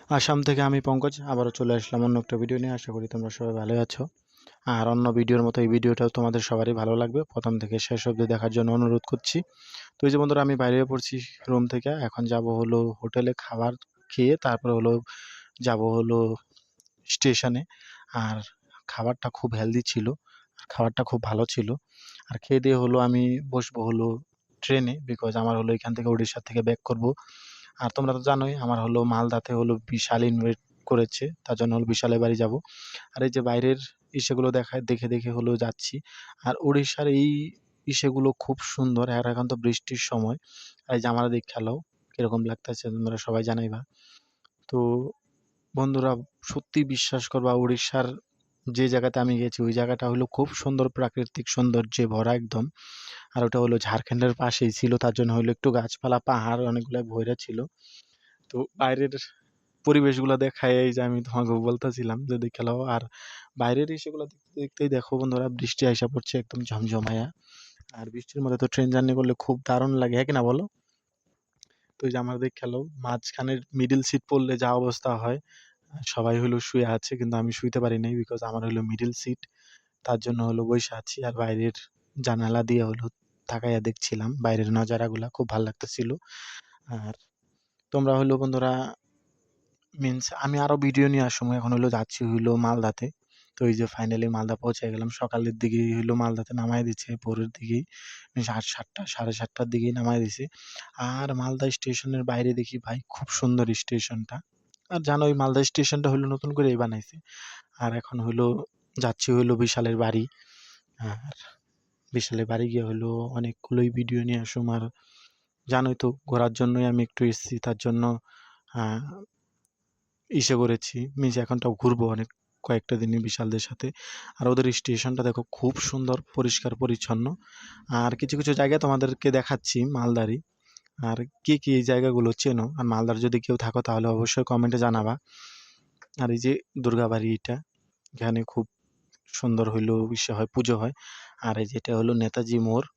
আসাম থেকে আমি পঙ্কজ আবারও চলে আসলাম অন্য একটা ভিডিও নিয়ে। আশা করি তোমরা সবাই ভালো আছো। আর অন্য ভিডিওর মতো এই ভিডিওটাও তোমাদের সবারই ভালো লাগবে। প্রথম থেকে শেষ অবধি দেখার জন্য অনুরোধ করছি। তো এই যে বন্ধুরা, আমি বাইরে পড়ছি রুম থেকে। এখন যাব হলো হোটেলে খাবার খেয়ে, তারপরে হলো যাব হলো স্টেশনে। আর খাবারটা খুব হেলদি ছিল, আর খাবারটা খুব ভালো ছিল। আর খেয়ে দিয়ে হলো আমি বসবো হলো ট্রেনে, বিকজ আমার হলো এখান থেকে উড়িষ্যা থেকে ব্যাক করব। আর তোমরা তো জানোই আমার হলো মালদাতে হলো বিশাল ইনভাইট করেছে, তার জন্য হলো বিশালের বাড়ি যাব। আর এই যে বাইরের ইসেগুলো দেখে দেখে হলো যাচ্ছি। আর উড়িষ্যার এই ইসেগুলো খুব সুন্দর। আর এখন তো বৃষ্টির সময়। আর এই যে আমার দিক খেলাও কিরকম লাগতেছে তোমরা সবাই জানাইবা। তো বন্ধুরা, সত্যি বিশ্বাস করবা, উড়িষ্যার যে জায়গাতে আমি গেছি ওই জায়গাটা হলো খুব সুন্দর, প্রাকৃতিক সৌন্দর্যে ভরা একদম। আর ওটা হলো ঝাড়খণ্ডের পাশেই ছিল, তার জন্য হলো একটু গাছপালা পাহাড় অনেকগুলো ভইরা ছিল। তো বাইরের পরিবেশগুলো দেখায় এই যে আমি তোমাকে বলতেছিলাম যে দেখালো। আর বাইরের ইসেগুলো দেখতে দেখতেই দেখো বন্ধুরা, বৃষ্টি আইসা পড়ছে একদম ঝমঝমায়া। আর বৃষ্টির মধ্যে তো ট্রেন জার্নি করলে খুব দারুণ লাগে, হ্যাঁ কিনা বলো? তো এই যে আমার দেখালো মাঝখানের মিডিল সিট পড়লে যা অবস্থা হয়। সবাই হলো শুয়ে আছে, কিন্তু আমি শুইতে পারি নাই, বিকজ আমার হলো মিডিল সিট। তার জন্য হলো বইসা আছি। আর বাইরের জানালা দিয়ে হলো তাকাইয়া দেখছিলাম বাইরের নজারাগুলা, খুব ভালো লাগতেছিল। আর তোমরা হলো বন্ধুরা, মিনস আমি আরো ভিডিও নিয়ে আসবো। এখন হলো যাচ্ছি হইলো মালদাতে। তো এই যে ফাইনালি মালদা পৌঁছে গেলাম। সকালের দিকেই হইলো মালদাতে নামায় দিচ্ছে, ভোরের দিকেই আট সাতটা 7:30টার দিকেই নামায় দিছে। আর মালদা স্টেশনের বাইরে দেখি ভাই খুব সুন্দর স্টেশনটা। আর জানো ওই মালদা স্টেশনটা হইলো নতুন করেই বানাইছে। আর এখন হইলো যাচ্ছি হইলো বিশালের বাড়ি। আর বিশালের বাড়ি গিয়ে হইলো অনেকগুলোই ভিডিও নিয়ে আসুম। আর জানোই তো ঘোরার জন্যই আমি একটু এসেছি, তার জন্য আহ ইসে করেছি, মিনস এখনটাও ঘুরবো অনেক কয়েকটা দিনই বিশালদের সাথে। আর ওদের স্টেশনটা দেখো খুব সুন্দর, পরিষ্কার পরিচ্ছন্ন। আর কিছু কিছু জায়গা তোমাদেরকে দেখাচ্ছি মালদারই। আর কি কি এই জায়গাগুলো চেনো, আর মালদার যদি কেউ থাকো তাহলে অবশ্যই কমেন্টে জানাবা। আর এই যে দুর্গাবাড়ি, এটা এখানে খুব সুন্দর হইলো ইসে হয়, পুজো হয়। আর এই যেটা হলো নেতাজি মোড়।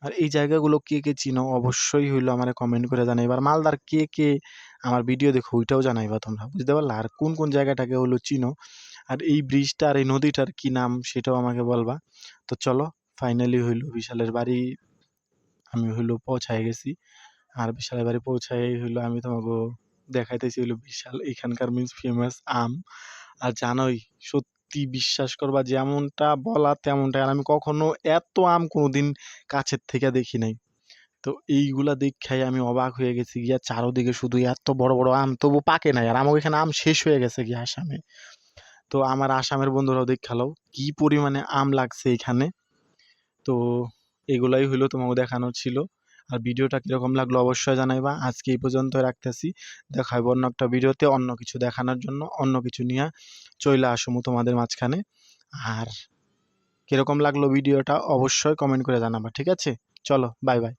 আর এই জায়গাগুলো কে কে চিনো অবশ্যই হইলো আমারে কমেন্ট করে জানাইবা। আর মালদার কে কে আমার ভিডিও দেখো ওইটাও জানাইবা তোমরা, বুঝতে পারলা? আর কোন কোন জায়গাটাকে হলো চিনো, আর এই ব্রিজটা আর এই নদীটার কি নাম সেটাও আমাকে বলবা। তো চলো, ফাইনালি হইলো বিশালের বাড়ি আমি হইলো পৌঁছায় গেছি। আর বিশালের বাড়ি পৌঁছায় হইলো আমি তোমাকে দেখাইতেছি হইলো বিশাল এখানকার মিন্স ফেমাস আম। আর জানোই, সত্যি বিশ্বাস করবা, যেমনটা বলা তেমনটাই। আর আমি কখনো এত আম কোনোদিন কাছের থেকে দেখি নাই। তো এইগুলা দেখাই আমি অবাক হয়ে গেছি গিয়া, চারোদিকে শুধু এত বড় বড় আম, তবু পাকে নাই। আর আমার এখানে আম শেষ হয়ে গেছে গিয়া আসামে। তো আমার আসামের বন্ধুরাও দেখালো কি পরিমাণে আম লাগছে এখানে। তো এগুলাই হইলো তোমাকে দেখানো ছিল। আর ভিডিওটা কিরকম লাগলো অবশ্যই জানাইবা। আজকে এই পর্যন্ত রাখতেছি। দেখা হবে অন্য একটা ভিডিওতে, অন্য কিছু দেখানোর জন্য, অন্য কিছু নিয়ে চলে আসবো তোমাদের মাঝখানে। আর কিরকম লাগলো ভিডিওটা অবশ্যই কমেন্ট করে জানাবা, ঠিক আছে? চলো, বাই বাই।